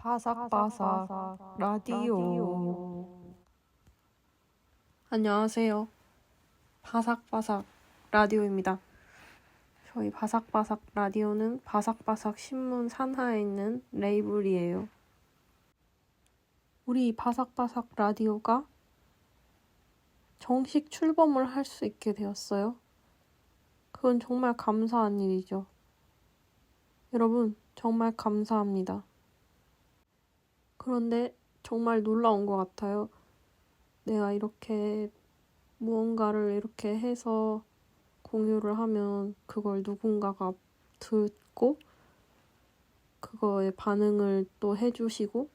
바삭바삭 라디오. 안녕하세요. 바삭바삭 라디오입니다. 저희 바삭바삭 라디오는 바삭바삭 신문 산하에 있는 레이블이에요. 우리 바삭바삭 라디오가 정식 출범을 할 수 있게 되었어요. 그건 정말 감사한 일이죠. 여러분, 정말 감사합니다. 그런데 정말 놀라운 것 같아요. 내가 이렇게 무언가를 이렇게 해서 공유를 하면 그걸 누군가가 듣고 그거에 반응을 또 해주시고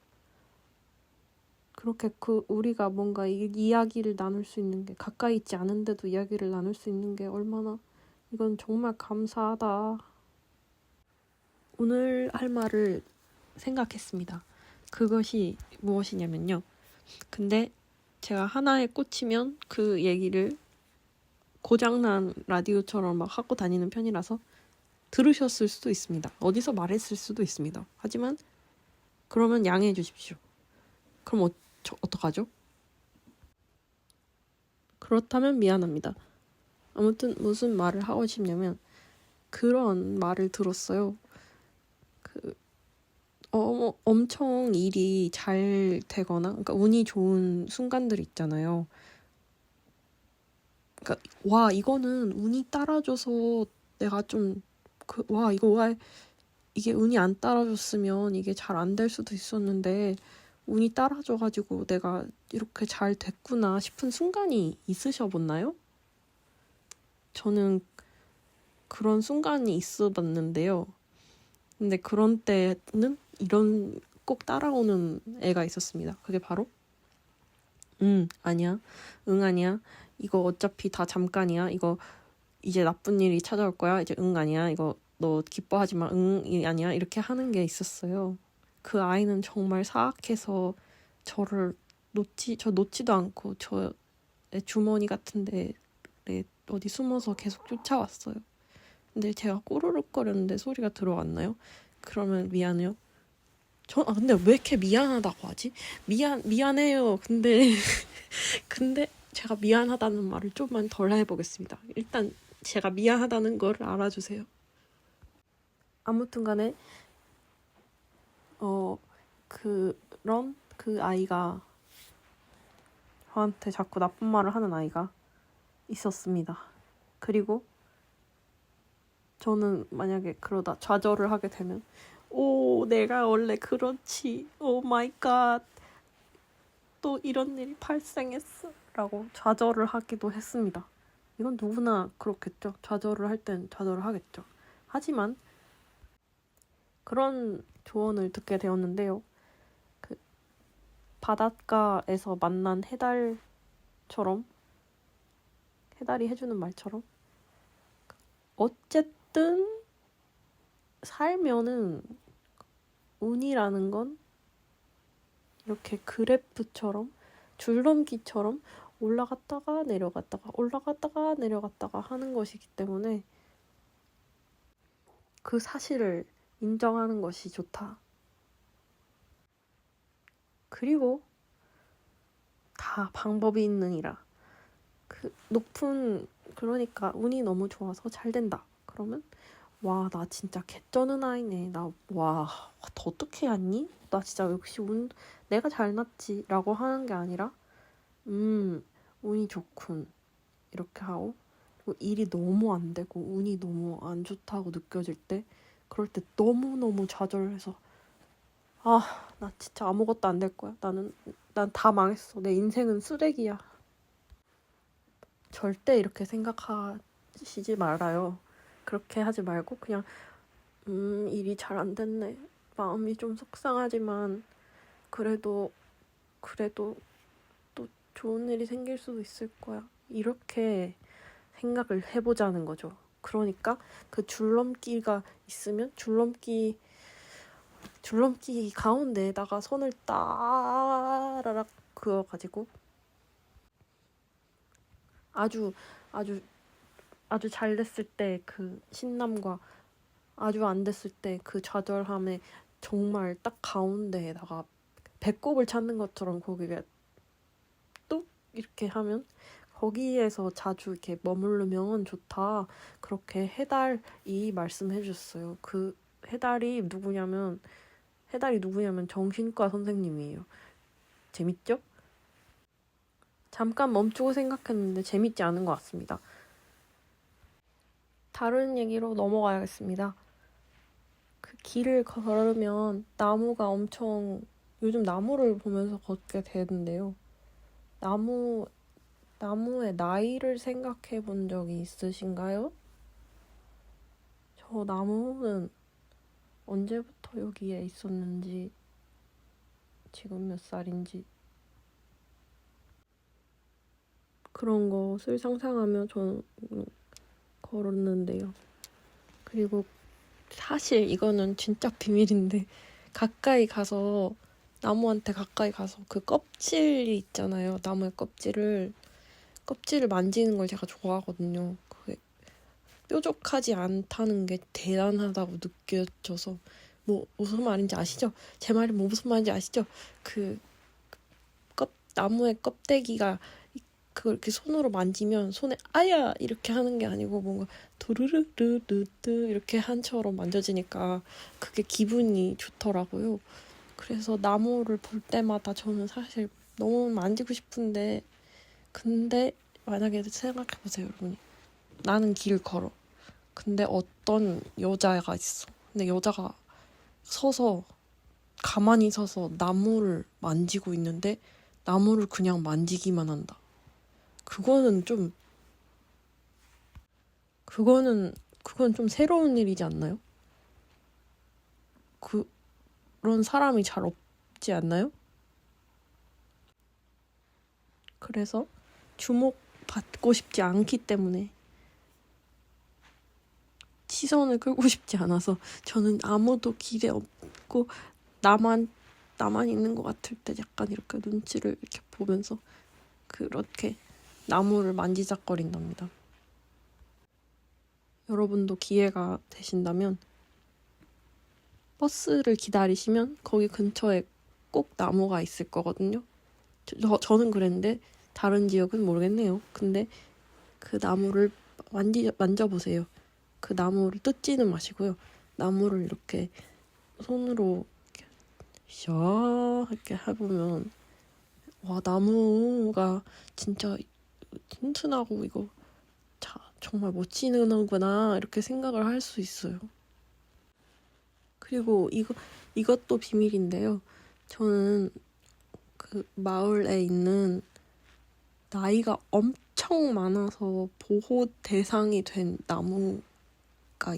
그렇게 우리가 뭔가 이야기를 나눌 수 있는 게 가까이 있지 않은데도 이야기를 나눌 수 있는 게 얼마나 이건 정말 감사하다. 오늘 할 말을 생각했습니다. 그것이 무엇이냐면요. 근데 제가 하나에 꽂히면 그 얘기를 고장난 라디오처럼 막 하고 다니는 편이라서 들으셨을 수도 있습니다. 어디서 말했을 수도 있습니다. 하지만 그러면 양해해 주십시오. 그럼 어떡하죠? 그렇다면 미안합니다. 아무튼 무슨 말을 하고 싶냐면 그런 말을 들었어요. 엄청 일이 잘 되거나 그러니까 운이 좋은 순간들 있잖아요. 그러니까 와 이거는 운이 따라줘서 내가 좀 이게 운이 안 따라줬으면 이게 잘 안 될 수도 있었는데 운이 따라줘가지고 내가 이렇게 잘 됐구나 싶은 순간이 있으셔봤나요? 저는 그런 순간이 있어 봤는데요. 근데 그런 때는 이런 꼭 따라오는 애가 있었습니다. 그게 바로 아니야. 아니야. 이거 어차피 다 잠깐이야. 이거 이제 나쁜 일이 찾아올 거야. 이제 아니야. 이거 너 기뻐하지 마. 아니야. 이렇게 하는 게 있었어요. 그 아이는 정말 사악해서 저를 놓지도 않고 저의 주머니 같은 데에 어디 숨어서 계속 쫓아왔어요. 근데 제가 꼬르륵거렸는데 소리가 들어왔나요? 그러면 미안해요. 근데 왜 이렇게 미안하다고 하지? 미안해요. 근데 제가 미안하다는 말을 좀만 덜 해보겠습니다. 일단 제가 미안하다는 걸 알아주세요. 아무튼 간에 그런 그 아이가 저한테 자꾸 나쁜 말을 하는 아이가 있었습니다. 그리고 저는 만약에 그러다 좌절을 하게 되면 내가 원래 그렇지. 오 마이 갓. 또 이런 일이 발생했어. 라고 좌절을 하기도 했습니다. 이건 누구나 그렇겠죠. 좌절을 할 땐 좌절을 하겠죠. 하지만 그런 조언을 듣게 되었는데요. 바닷가에서 만난 해달이 해주는 말처럼 어쨌든 살면은 운이라는 건 이렇게 그래프처럼 줄넘기처럼 올라갔다가 내려갔다가 하는 것이기 때문에 그 사실을 인정하는 것이 좋다. 그리고 다 방법이 있느니라. 그러니까 운이 너무 좋아서 잘 된다. 그러면 와, 나 진짜 개쩌는 아이네. 너 어떻게 했니? 나 진짜 역시 내가 잘났지. 라고 하는 게 아니라 운이 좋군. 이렇게 하고 일이 너무 안 되고 운이 너무 안 좋다고 느껴질 때 그럴 때 너무너무 좌절해서 나 진짜 아무것도 안 될 거야. 난 다 망했어. 내 인생은 쓰레기야. 절대 이렇게 생각하시지 말아요. 그렇게 하지 말고 그냥 일이 잘 안 됐네. 마음이 좀 속상하지만 그래도 또 좋은 일이 생길 수도 있을 거야. 이렇게 생각을 해보자는 거죠. 그러니까 그 줄넘기가 있으면 줄넘기 가운데에다가 손을 따라락 그어가지고 아주 잘 됐을 때 그 신남과 아주 안 됐을 때 그 좌절함에 정말 딱 가운데에다가 배꼽을 찾는 것처럼 거기에 뚝 이렇게 하면 거기에서 자주 이렇게 머무르면 좋다. 그렇게 해달이 말씀해 주셨어요. 그 해달이 누구냐면 정신과 선생님이에요. 재밌죠? 잠깐 멈추고 생각했는데 재밌지 않은 것 같습니다. 다른 얘기로 넘어가야겠습니다. 그 길을 걸으면 나무가 엄청 요즘 나무를 보면서 걷게 되는데요. 나무의 나이를 생각해 본 적이 있으신가요? 저 나무는 언제부터 여기에 있었는지, 지금 몇 살인지 그런 것을 상상하며 저는 걸었는데요. 그리고 사실 이거는 진짜 비밀인데 나무한테 가까이 가서 그 껍질이 있잖아요. 나무의 껍질을 만지는 걸 제가 좋아하거든요. 그게 뾰족하지 않다는 게 대단하다고 느껴져서 무슨 말인지 아시죠? 제 말이 무슨 말인지 아시죠? 나무의 껍데기가 그걸 이렇게 손으로 만지면 손에 아야 이렇게 하는 게 아니고 뭔가 도르르르르르 이렇게 한처럼 만져지니까 그게 기분이 좋더라고요. 그래서 나무를 볼 때마다 저는 사실 너무 만지고 싶은데 근데 만약에 생각해보세요, 여러분이. 나는 길 걸어. 근데 어떤 여자가 있어. 근데 여자가 가만히 서서 나무를 만지고 있는데 나무를 그냥 만지기만 한다. 그건 좀 새로운 일이지 않나요? 그런 사람이 잘 없지 않나요? 그래서 주목받고 싶지 않기 때문에 시선을 끌고 싶지 않아서 저는 아무도 길에 없고 나만 있는 것 같을 때 약간 이렇게 눈치를 이렇게 보면서 그렇게 나무를 만지작거린답니다. 여러분도 기회가 되신다면 버스를 기다리시면 거기 근처에 꼭 나무가 있을 거거든요. 저는 그랬는데 다른 지역은 모르겠네요. 근데 그 나무를 만져보세요. 그 나무를 뜯지는 마시고요. 나무를 이렇게 손으로 이렇게 샤 이렇게 해보면 와, 나무가 진짜 튼튼하고 이거 정말 멋지는구나 이렇게 생각을 할 수 있어요. 그리고 이것도 비밀인데요. 저는 그 마을에 있는 나이가 엄청 많아서 보호 대상이 된 나무가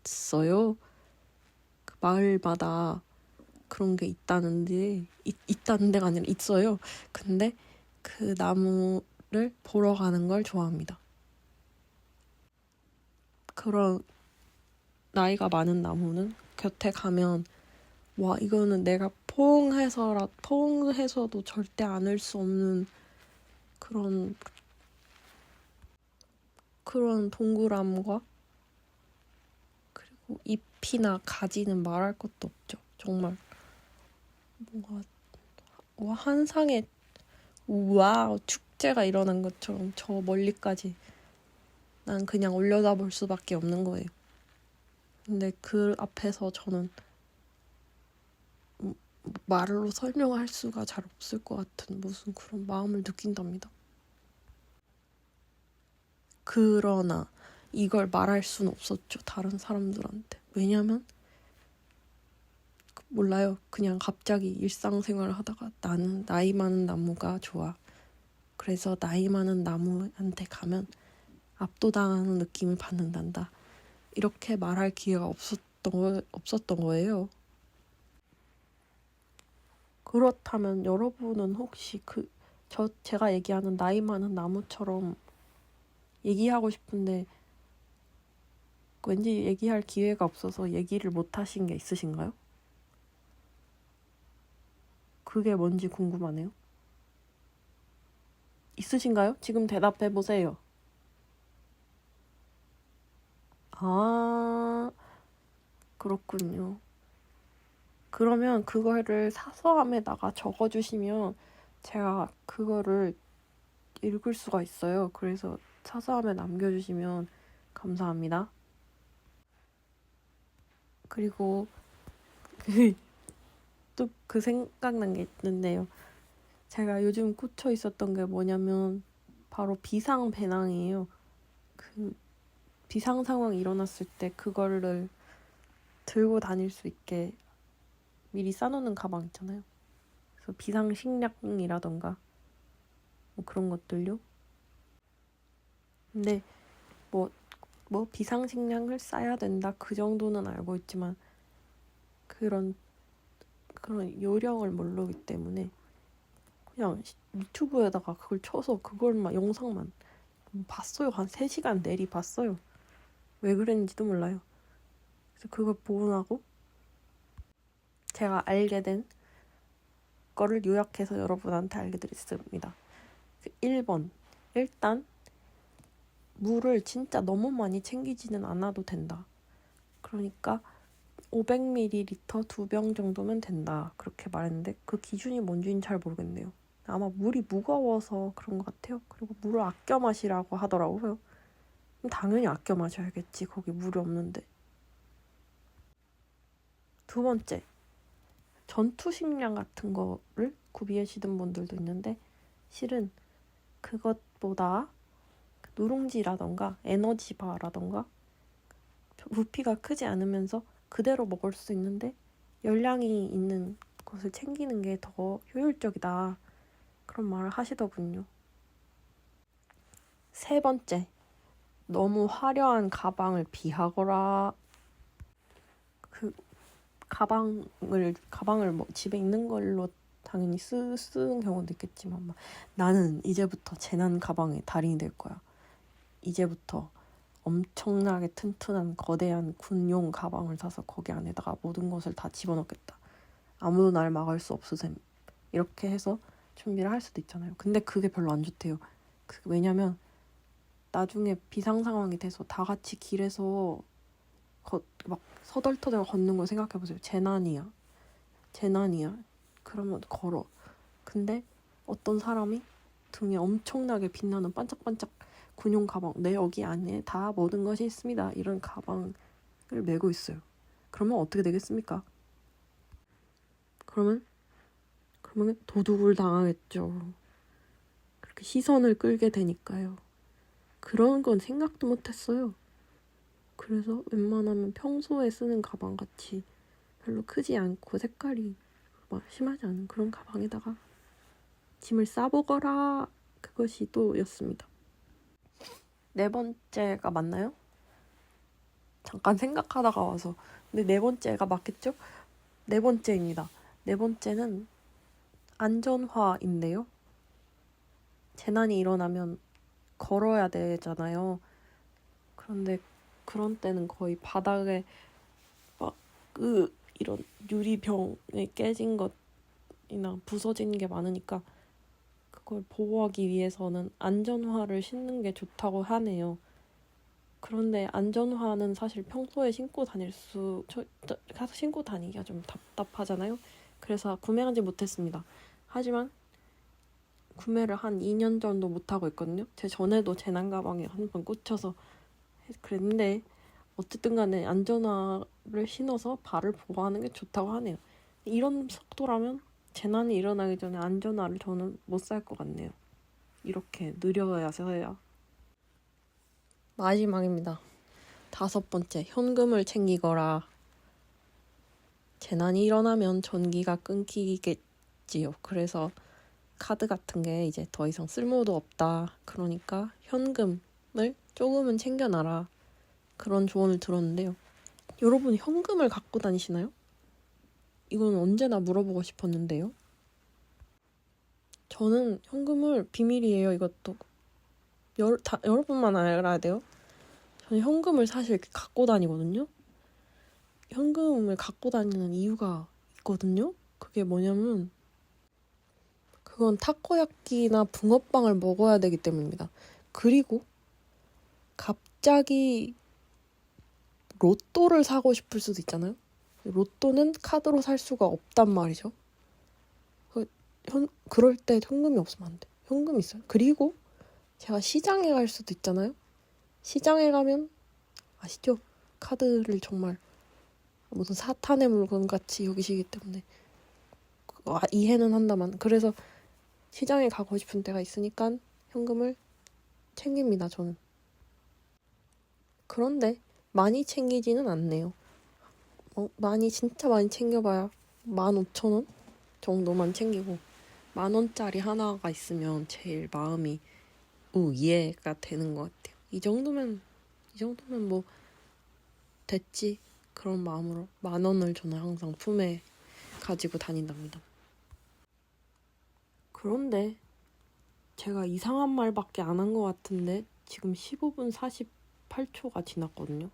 있어요. 그 마을마다 그런 게 있다는 데가 아니라 있어요. 근데 그 나무를 보러 가는 걸 좋아합니다. 그런 나이가 많은 나무는 곁에 가면 와, 이거는 내가 포옹해서도 절대 안을 수 없는 그런 동그람과 그리고 잎이나 가지는 말할 것도 없죠. 정말 뭔가 환상의 와우 축제가 일어난 것처럼 저 멀리까지 난 그냥 올려다볼 수밖에 없는 거예요. 근데 그 앞에서 저는 말로 설명할 수가 잘 없을 것 같은 무슨 그런 마음을 느낀답니다. 그러나 이걸 말할 수는 없었죠. 다른 사람들한테. 왜냐면 몰라요. 그냥 갑자기 일상생활을 하다가 나는 나이 많은 나무가 좋아. 그래서 나이 많은 나무한테 가면 압도당하는 느낌을 받는단다. 이렇게 말할 기회가 없었던 거예요. 그렇다면 여러분은 혹시 제가 얘기하는 나이 많은 나무처럼 얘기하고 싶은데 왠지 얘기할 기회가 없어서 얘기를 못 하신 게 있으신가요? 그게 뭔지 궁금하네요. 있으신가요? 지금 대답해 보세요. 아, 그렇군요. 그러면 그거를 사서함에다가 적어주시면 제가 그거를 읽을 수가 있어요. 그래서 사서함에 남겨주시면 감사합니다. 그리고 또 그 생각난 게 있는데요. 제가 요즘 꽂혀 있었던 게 뭐냐면 바로 비상 배낭이에요. 그 비상 상황이 일어났을 때 그거를 들고 다닐 수 있게 미리 싸놓는 가방 있잖아요. 그래서 비상 식량이라던가 뭐 그런 것들요. 근데 뭐 비상 식량을 싸야 된다 그 정도는 알고 있지만 그런 요령을 모르기 때문에 그냥 유튜브에다가 그걸 쳐서 그걸만 영상만 봤어요. 한 3시간 내리 봤어요. 왜 그랬는지도 몰라요. 그래서 그걸 보고 나고 제가 알게 된 거를 요약해서 여러분한테 알려드렸습니다. 1번, 일단 물을 진짜 너무 많이 챙기지는 않아도 된다. 그러니까 500ml 2병 정도면 된다. 그렇게 말했는데 그 기준이 뭔지는 잘 모르겠네요. 아마 물이 무거워서 그런 것 같아요. 그리고 물을 아껴 마시라고 하더라고요. 그럼 당연히 아껴 마셔야겠지. 거기 물이 없는데. 2번째, 전투 식량 같은 거를 구비하시는 분들도 있는데 실은 그것보다 누룽지라던가 에너지바라던가 부피가 크지 않으면서 그대로 먹을 수 있는데 열량이 있는 것을 챙기는 게 더 효율적이다. 그런 말을 하시더군요. 3번째, 너무 화려한 가방을 피하거라. 그 가방을 뭐 집에 있는 걸로 당연히 쓰는 경우도 있겠지만 나는 이제부터 재난 가방의 달인이 될 거야. 이제부터 엄청나게 튼튼한 거대한 군용 가방을 사서 거기 안에다가 모든 것을 다 집어넣겠다. 아무도 날 막을 수 없으셈. 이렇게 해서 준비를 할 수도 있잖아요. 근데 그게 별로 안 좋대요. 왜냐면 나중에 비상 상황이 돼서 다 같이 길에서 막 서덜터덜 걷는 걸 생각해보세요. 재난이야. 그러면 걸어. 근데 어떤 사람이 등에 엄청나게 빛나는 반짝반짝 군용 가방, 내 여기 안에 다 모든 것이 있습니다. 이런 가방을 메고 있어요. 그러면 어떻게 되겠습니까? 그러면 도둑을 당하겠죠. 그렇게 시선을 끌게 되니까요. 그런 건 생각도 못했어요. 그래서 웬만하면 평소에 쓰는 가방같이 별로 크지 않고 색깔이 막 심하지 않은 그런 가방에다가 짐을 싸보거라. 그것이 또였습니다. 4번째가 맞나요? 잠깐 생각하다가 와서. 근데 4번째가 맞겠죠? 4번째입니다. 4번째는 안전화인데요. 재난이 일어나면 걸어야 되잖아요. 그런데 그런 때는 거의 바닥에 막 이런 유리병에 깨진 것이나 부서진 게 많으니까 그걸 보호하기 위해서는 안전화를 신는 게 좋다고 하네요. 그런데 안전화는 사실 평소에 신고 다니기가 좀 답답하잖아요. 그래서 구매하지 못했습니다. 하지만 구매를 한 2년 정도 못하고 있거든요. 제 전에도 재난 가방에 한 번 꽂혀서 그랬는데 어쨌든 간에 안전화를 신어서 발을 보호하는 게 좋다고 하네요. 이런 속도라면 재난이 일어나기 전에 안전화를 저는 못 살 것 같네요. 이렇게 느려야서야. 마지막입니다. 5번째, 현금을 챙기거라. 재난이 일어나면 전기가 끊기겠지요. 그래서 카드 같은 게 이제 더 이상 쓸모도 없다. 그러니까 현금을 조금은 챙겨놔라. 그런 조언을 들었는데요. 여러분 현금을 갖고 다니시나요? 이건 언제나 물어보고 싶었는데요. 저는 현금을 비밀이에요. 이것도 여러분만 알아야 돼요. 저는 현금을 사실 이렇게 갖고 다니거든요. 현금을 갖고 다니는 이유가 있거든요. 그게 뭐냐면 그건 타코야끼나 붕어빵을 먹어야 되기 때문입니다. 그리고 갑자기 로또를 사고 싶을 수도 있잖아요. 로또는 카드로 살 수가 없단 말이죠. 그럴 때 현금이 없으면 안 돼. 현금 있어요. 그리고 제가 시장에 갈 수도 있잖아요. 시장에 가면 아시죠? 카드를 정말 무슨 사탄의 물건 같이 여기시기 때문에 이해는 한다만, 그래서 시장에 가고 싶은 때가 있으니까 현금을 챙깁니다, 저는. 그런데 많이 챙기지는 않네요. 진짜 많이 챙겨봐야 15,000원 정도만 챙기고 10,000원짜리 하나가 있으면 제일 마음이 이해가 되는 것 같아요. 이 정도면 뭐 됐지, 그런 마음으로 10,000원을 저는 항상 품에 가지고 다닌답니다. 그런데 제가 이상한 말밖에 안 한 것 같은데 지금 15분 48초가 지났거든요.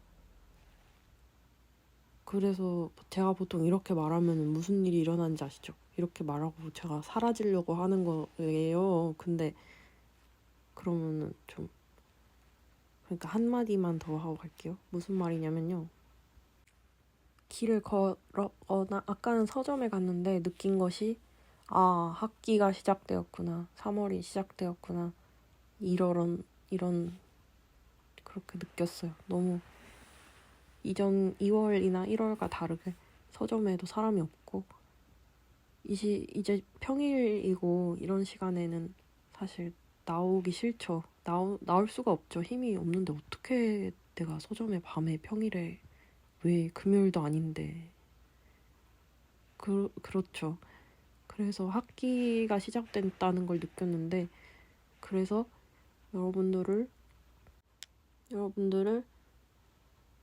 그래서 제가 보통 이렇게 말하면 무슨 일이 일어나는지 아시죠? 이렇게 말하고 제가 사라지려고 하는 거예요. 근데 그러면은 좀, 그러니까 한마디만 더 하고 갈게요. 무슨 말이냐면요. 길을 걸어거나 아까는 서점에 갔는데 느낀 것이, 학기가 시작되었구나, 3월이 시작되었구나, 이런 그렇게 느꼈어요. 너무 이전 2월이나 1월과 다르게 서점에도 사람이 없고, 이제 평일이고 이런 시간에는 사실 나오기 싫죠. 나올 수가 없죠. 힘이 없는데 어떻게 내가 서점에 밤에 평일에, 왜 금요일도 아닌데. 그렇죠. 그래서 학기가 시작됐다는 걸 느꼈는데, 그래서 여러분들을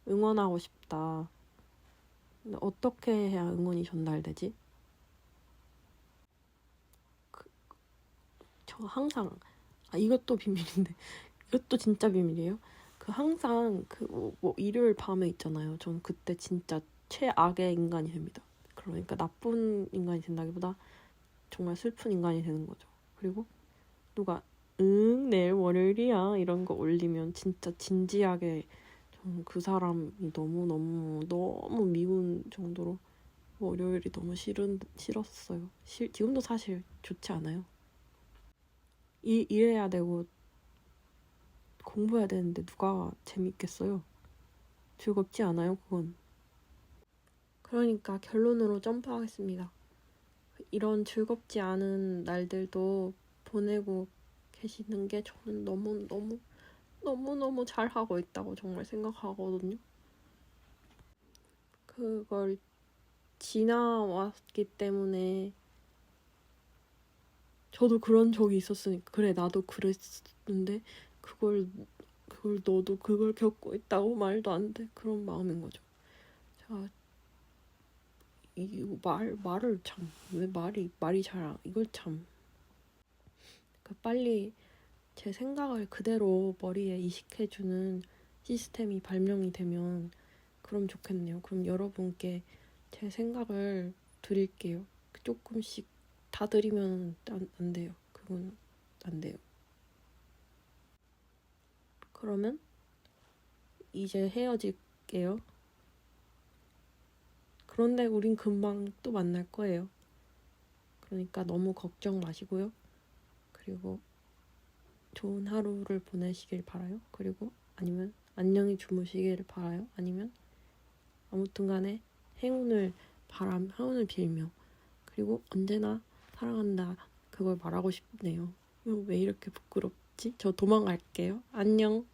응원하고 싶다. 근데 어떻게 해야 응원이 전달되지? 저 항상, 이것도 비밀인데 이것도 진짜 비밀이에요. 항상 일요일 밤에 있잖아요. 전 그때 진짜 최악의 인간이 됩니다. 그러니까 나쁜 인간이 된다기보다 정말 슬픈 인간이 되는 거죠. 그리고 누가 내일 월요일이야 이런 거 올리면 진짜 진지하게, 저는 그 사람이 너무 미운 정도로 월요일이 너무 싫었어요. 지금도 사실 좋지 않아요. 일해야 되고 공부해야 되는데 누가 재밌겠어요? 즐겁지 않아요, 그건. 그러니까 결론으로 점프하겠습니다. 이런 즐겁지 않은 날들도 보내고 계시는 게 저는 너무 잘하고 있다고 정말 생각하거든요. 그걸 지나왔기 때문에, 저도 그런 적이 있었으니까, 그래 나도 그랬는데 그걸 너도 그걸 겪고 있다고 말도 안 돼, 그런 마음인 거죠. 제가 말을 참, 왜 말이 잘 이걸 참, 빨리 제 생각을 그대로 머리에 이식해주는 시스템이 발명이 되면 그럼 좋겠네요. 그럼 여러분께 제 생각을 드릴게요. 조금씩 다 드리면 안 돼요. 그건 안 돼요. 그러면 이제 헤어질게요. 그런데 우린 금방 또 만날 거예요. 그러니까 너무 걱정 마시고요. 그리고 좋은 하루를 보내시길 바라요. 그리고 아니면 안녕히 주무시길 바라요. 아니면 아무튼 간에 행운을 빌며, 그리고 언제나 사랑한다, 그걸 말하고 싶네요. 왜 이렇게 부끄럽지? 저 도망갈게요. 안녕.